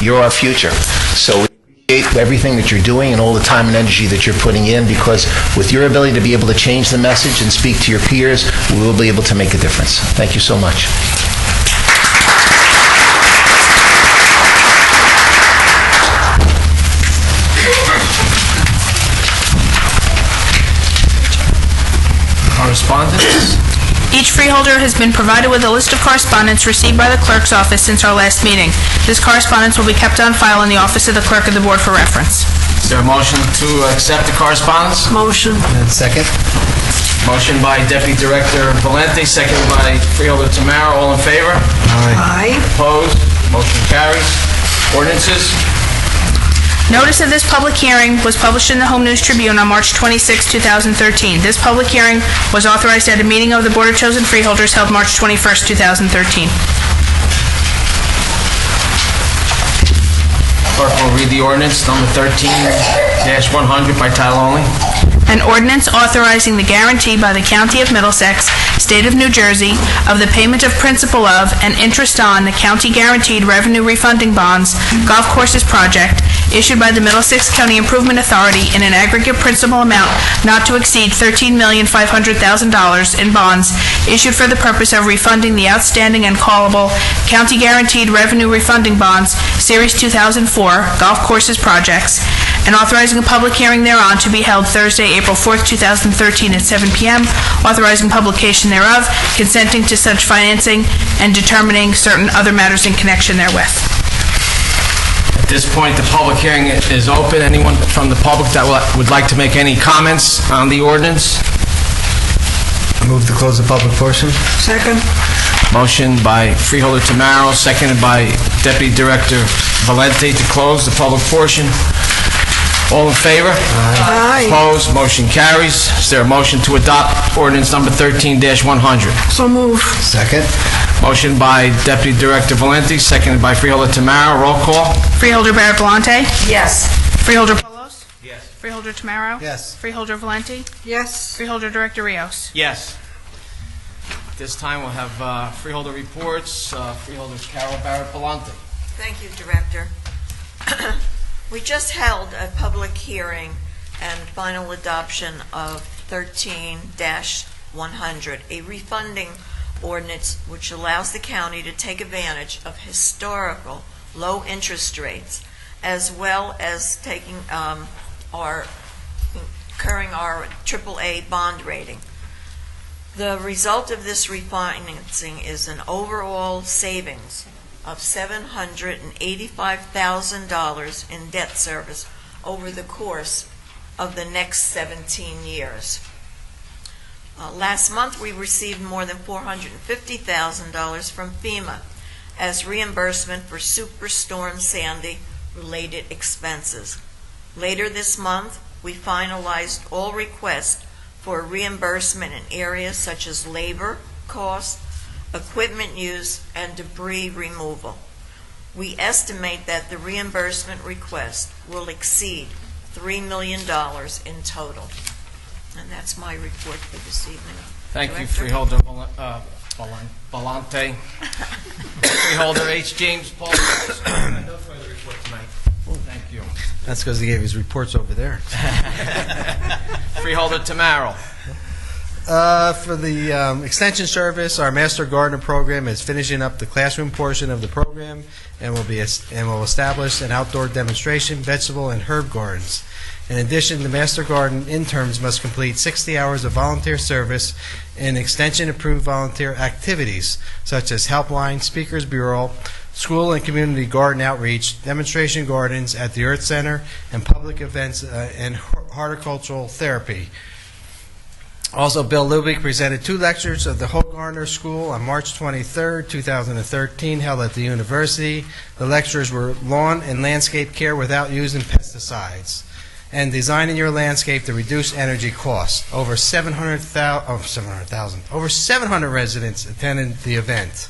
You're our future. So we appreciate everything that you're doing and all the time and energy that you're putting in, because with your ability to be able to change the message and speak to your peers, we will be able to make a difference. Thank you so much. Correspondence. Each freeholder has been provided with a list of correspondence received by the clerk's office since our last meeting. This correspondence will be kept on file in the office of the clerk of the board for reference. Is there a motion to accept the correspondence? Motion. And second. Motion by Deputy Director Valente, seconded by Freeholder Tamara. All in favor? Aye. Opposed? Motion carries. Ordinances. Notice of this public hearing was published in the Home News Tribune on March 26, 2013. This public hearing was authorized at a meeting of the Board of Chosen Freeholders held March 21, 2013. Clerk will read the ordinance number 13-100 by title only. An ordinance authorizing the guarantee by the County of Middlesex, State of New Jersey, of the payment of principal of and interest on the county-guaranteed revenue refunding bonds, golf courses project, issued by the Middlesex County Improvement Authority in an aggregate principal amount not to exceed $13,500,000 in bonds issued for the purpose of refunding the outstanding and callable county-guaranteed revenue refunding bonds, Series 2004, golf courses projects, and authorizing a public hearing thereon to be held Thursday, April 4th, 2013 at 7 p.m., authorizing publication thereof, consenting to such financing, and determining certain other matters in connection therewith. At this point, the public hearing is open. Anyone from the public that would like to make any comments on the ordinance? I move to close the public portion. Second. Motion by Freeholder Tamaro, seconded by Deputy Director Valente to close the public portion. All in favor? Aye. Opposed? Motion carries. Is there a motion to adopt ordinance number 13-100? So move. Second. Motion by Deputy Director Valente, seconded by Freeholder Tamaro. Roll call. Freeholder Barrett-Galante? Yes. Freeholder Polos? Yes. Freeholder Tamaro? Yes. Freeholder Valente? Yes. Freeholder Director Rios? Yes. At this time, we'll have freeholder reports. Freeholders Carol Barrett-Galante. Thank you, Director. We just held a public hearing and final adoption of 13-100, a refunding ordinance which allows the county to take advantage of historical low interest rates, as well as taking incurring our AAA bond rating. The result of this refinancing is an overall savings of $785,000 in debt service over the course of the next 17 years. Last month, we received more than $450,000 from FEMA as reimbursement for Superstorm Sandy related expenses. Later this month, we finalized all requests for reimbursement in areas such as labor costs, equipment use, and debris removal. We estimate that the reimbursement request will exceed $3 million in total. And that's my report for this evening. Thank you, Director? Freeholder Valente. Freeholder H. James Paul. No further report tonight. Thank you. That's because he gave his reports over there. Freeholder Tamaro. For the Extension Service, our Master Gardener program is finishing up the classroom portion of the program and will establish an outdoor demonstration, vegetable, and herb gardens. In addition, the Master Garden interns must complete 60 hours of volunteer service in Extension-approved volunteer activities, such as Helpline, Speakers Bureau, school and community garden outreach, demonstration gardens at the Earth Center, and public events and horticultural therapy. Also, Bill Lubick presented 2 lectures of the Hope Garner School on March 23, 2013, held at the university. The lectures were lawn and landscape care without using pesticides, and designing your landscape to reduce energy costs. Over 700 residents attended the event.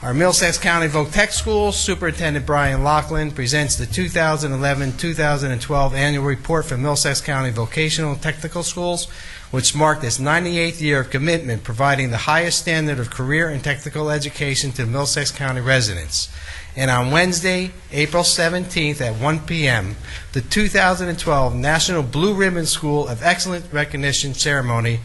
Our Middlesex County Voc Schools Superintendent Brian Laughlin presents the 2011-2012 Annual Report for Middlesex County Vocational Technical Schools, which marked its 98th year of commitment, providing the highest standard of career and technical education to Middlesex County residents. And on Wednesday, April 17th at 1 p.m., the 2012 National Blue Ribbon School of Excellence Recognition Ceremony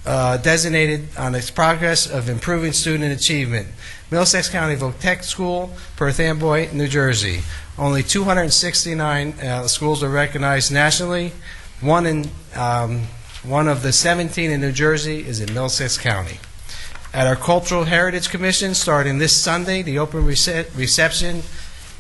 designated on its progress of improving student achievement. Middlesex County Voc School, Perth Amboy, New Jersey. Only 269 schools are recognized nationally. One of the 17 in New Jersey is in Middlesex County. At our Cultural Heritage Commission, starting this Sunday, the open reception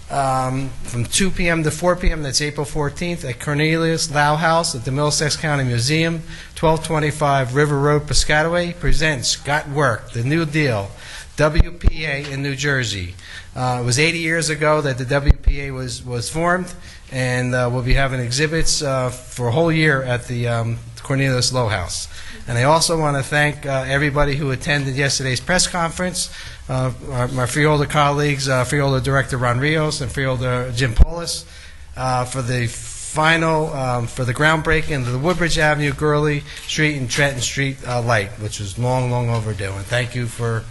from 2 p.m. to 4 p.m., that's April 14th, at Cornelius Lau House at the Middlesex County Museum, 1225 River Road, Piscataway, presents Got Work, the New Deal, WPA in New Jersey. It was 80 years ago that the WPA was formed, and we'll be having exhibits for a whole year at the Cornelius Low House. And I also want to thank everybody who attended yesterday's press conference, my Freeholder colleagues, Freeholder Director Ron Rios and Freeholder Jim Polis, for the final, for the groundbreaking of the Woodbridge Avenue, Gurley Street, and Trenton Street light, which was long, long overdue. And thank you for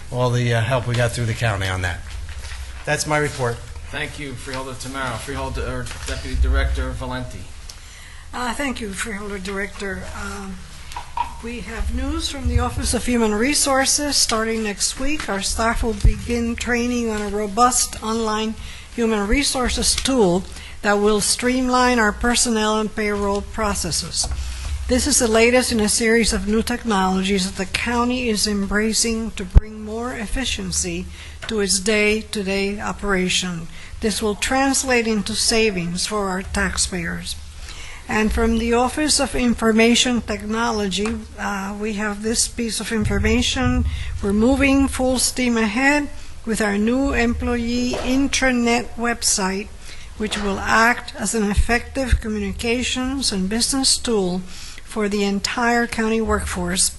all the help we got through the county on that. That's my report. Thank you, Freeholder Tamaro. Freeholder Deputy Director Valenti. Thank you, Freeholder Director. We have news from the Office of Human Resources. Starting next week, our staff will begin training on a robust online human resources tool that will streamline our personnel and payroll processes. This is the latest in a series of new technologies that the county is embracing to bring more efficiency to its day-to-day operation. This will translate into savings for our taxpayers. And from the Office of Information Technology, we have this piece of information. We're moving full steam ahead with our new employee intranet website, which will act as an effective communications and business tool for the entire county workforce.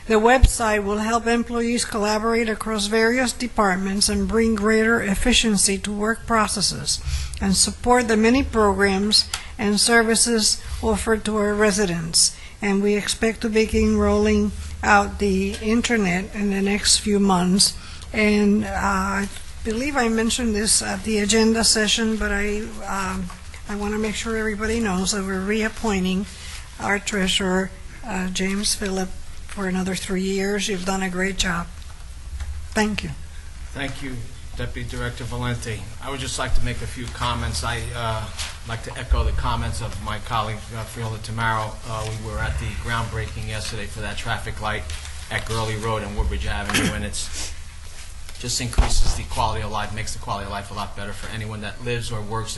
The website will help employees collaborate across various departments and bring greater efficiency to work processes and support the many programs and services offered to our residents. And we expect to begin rolling out the intranet in the next few months. And I believe I mentioned this at the agenda session, but I want to make sure everybody knows that we're reappointing our treasurer, James Phillip, for another 3 years. You've done a great job. Thank you. Thank you, Deputy Director Valenti. I would just like to make a few comments. I like to echo the comments of my colleague, Freeholder Tamaro. We were at the groundbreaking yesterday for that traffic light at Gurley Road and Woodbridge Avenue, and it's just increases the quality of life, makes the quality of life a lot better for anyone that lives or works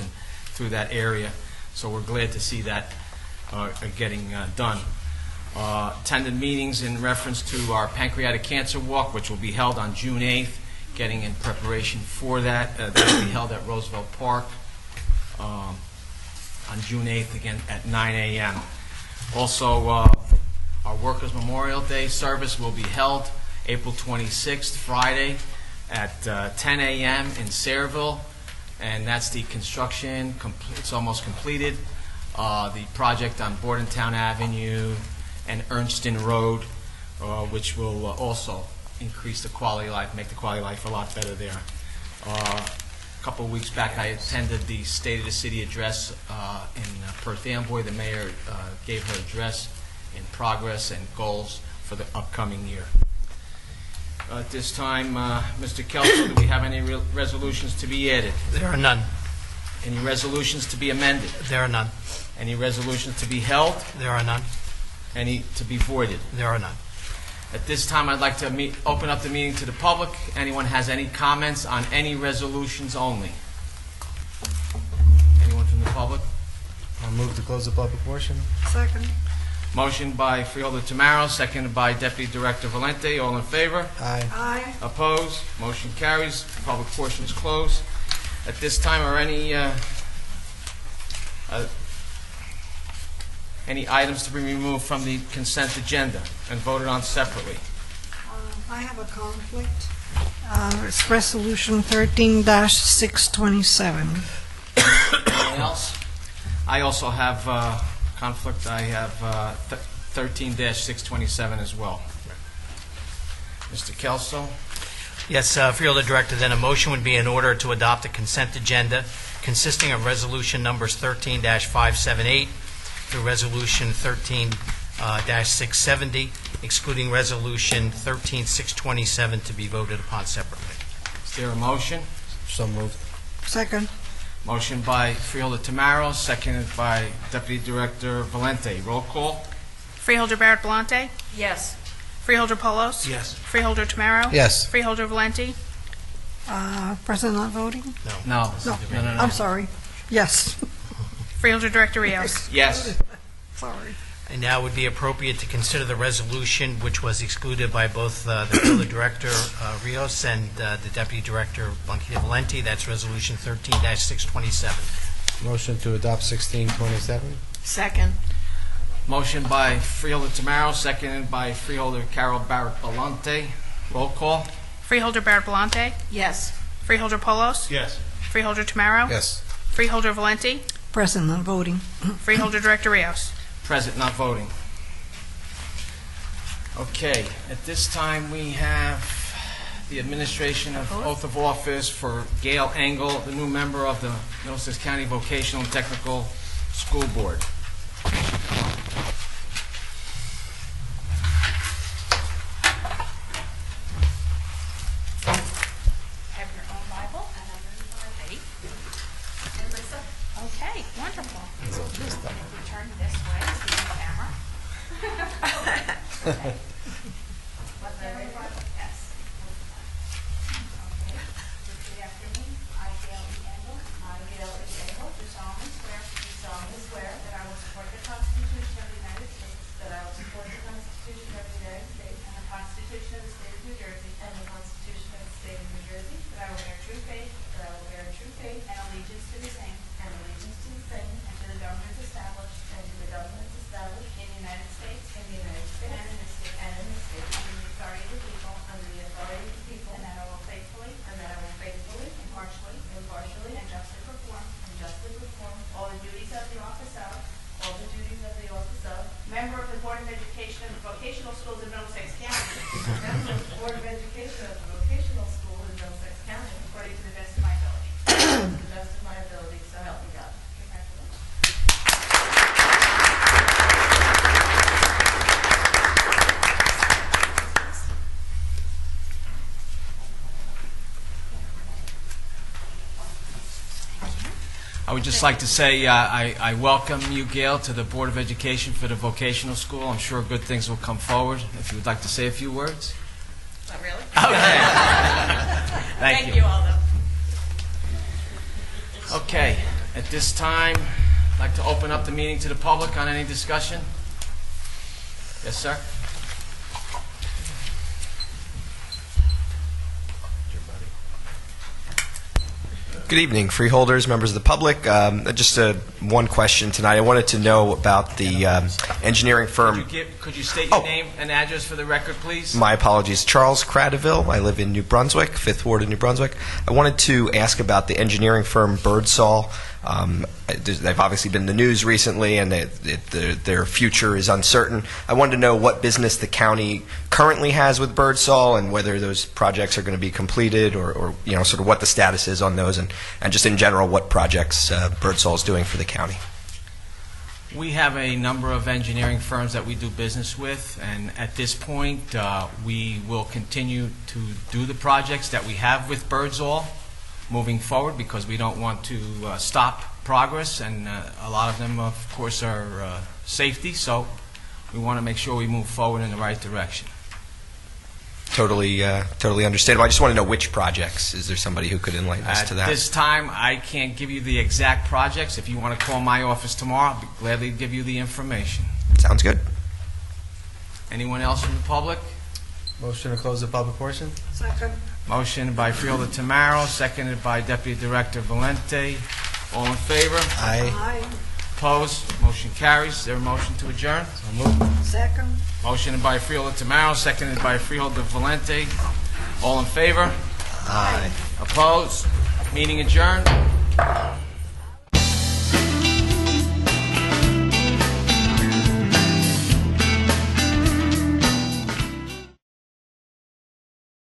through that area. So we're glad to see that getting done. Attended meetings in reference to our pancreatic cancer walk, which will be held on June 8th, getting in preparation for that. That will be held at Roosevelt Park on June 8th, again at 9 a.m. Also, our Workers' Memorial Day service will be held April 26th, Friday, at 10 a.m. in Sayreville, and that's the construction. It's almost completed. The project on Bordentown Avenue and Ernston Road, which will also increase the quality of life, make the quality of life a lot better there. A couple of weeks back, I attended the State of the City address in Perth Amboy. The mayor gave her address in progress and goals for the upcoming year. At this time, Mr. Kelso, do we have any resolutions to be added? There are none. Any resolutions to be amended? There are none. Any resolutions to be held? There are none. Any to be voided? There are none. At this time, I'd like to open up the meeting to the public. Anyone has any comments on any resolutions only? Anyone from the public? I'll move to close the public portion. Second. Motion by Freeholder Tamaro, seconded by Deputy Director Valenti. All in favor? Aye. Aye. Opposed? Motion carries. Public portion is closed. At this time, are any items to be removed from the consent agenda and voted on separately? I have a conflict. It's Resolution 13-627. Anyone else? I also have conflict. I have 13-627 as well. Mr. Kelso? Yes, Freeholder Director, then a motion would be in order to adopt a consent agenda consisting of resolution numbers 13-578 through resolution 13-670, excluding resolution 13-627 to be voted upon separately. Is there a motion? So moved. Second. Motion by Freeholder Tamaro, seconded by Deputy Director Valente. Roll call? Freeholder Barrett Belmonte, Yes. Freeholder Polos, Yes. Freeholder Tamaro, Yes. Freeholder Valente, President not voting? No. No, I'm sorry. Yes. Freeholder Director Rios. Yes. Sorry. And now would be appropriate to consider the resolution which was excluded by both the Freeholder Director Rios and the Deputy Director Blanquita Valente. That's resolution 13-627. Motion to adopt 1627. Second. Motion by Freeholder Tamaro, seconded by Freeholder Carol Barrett Belmonte. Roll call? Freeholder Barrett Belmonte, Yes. Freeholder Polos, Yes. Freeholder Tamaro, Yes. Freeholder Valente, President not voting. Freeholder Director Rios. Present, not voting. Okay, at this time, we have the administration of oath of office for Gail Engel, the new member of the Middlesex County Vocational and Technical School Board. Have your own Bible. Ready? Okay, wonderful. Turn this way to the camera. Okay. Yes. Okay. Repeat after me. I, Gail E. Engel. I, Gail E. Engel. Do solemnly swear. Do solemnly swear that I will support the Constitution of the United States. That I will support the Constitution of the United States and the Constitution of the State of New Jersey. And the Constitution of the State of New Jersey. That I will bear true faith. That I will bear true faith and allegiance to the same. And allegiance to the same. And to the governments established. And to the governments established in the United States. In the United States. And in this state. And in this state. Under the authority of the people. Under the authority of the people. And that I will faithfully. And that I will faithfully. Impartially. Impartially. And justly perform. And justly perform. All the duties of the office of. All the duties of the office of. Member of the Board of Education of the Vocational Schools in Middlesex County. Member of the Board of Education of the Vocational School in Middlesex County. According to the best of my ability. To the best of my ability. So help me God. Congratulations. I would just like to say I welcome you, Gail, to the Board of Education for the Vocational School. I'm sure good things will come forward. If you would like to say a few words. Not really. Okay. Thank you. Aldo. Okay, at this time, I'd like to open up the meeting to the public on any discussion. Yes, sir? Good evening, freeholders, members of the public. Just one question tonight. I wanted to know about the engineering firm. Could you state your name and address for the record, please? My apologies. Charles Cradaville. I live in New Brunswick, 5th Ward of New Brunswick. I wanted to ask about the engineering firm Birdsall. They've obviously been in the news recently, and their future is uncertain. I wanted to know what business the county currently has with Birdsall and whether those projects are going to be completed or sort of what the status is on those, and just in general what projects Birdsall is doing for the county. We have a number of engineering firms that we do business with, and at this point, we will continue to do the projects that we have with Birdsall moving forward because we don't want to stop progress, and a lot of them, of course, are safety, so we want to make sure we move forward in the right direction. Totally understandable. I just want to know which projects. Is there somebody who could enlighten us to that? At this time, I can't give you the exact projects. If you want to call my office tomorrow, I'll be gladly give you the information. Sounds good. Anyone else from the public? Motion to close the public portion. Second. Motion by Freeholder Tamaro, seconded by Deputy Director Valente. All in favor? Aye. Aye. Opposed? Motion carries. Is there a motion to adjourn? Second. Motion by Freeholder Tamaro, seconded by Freeholder Valente. All in favor? Aye. Opposed? Meeting adjourned.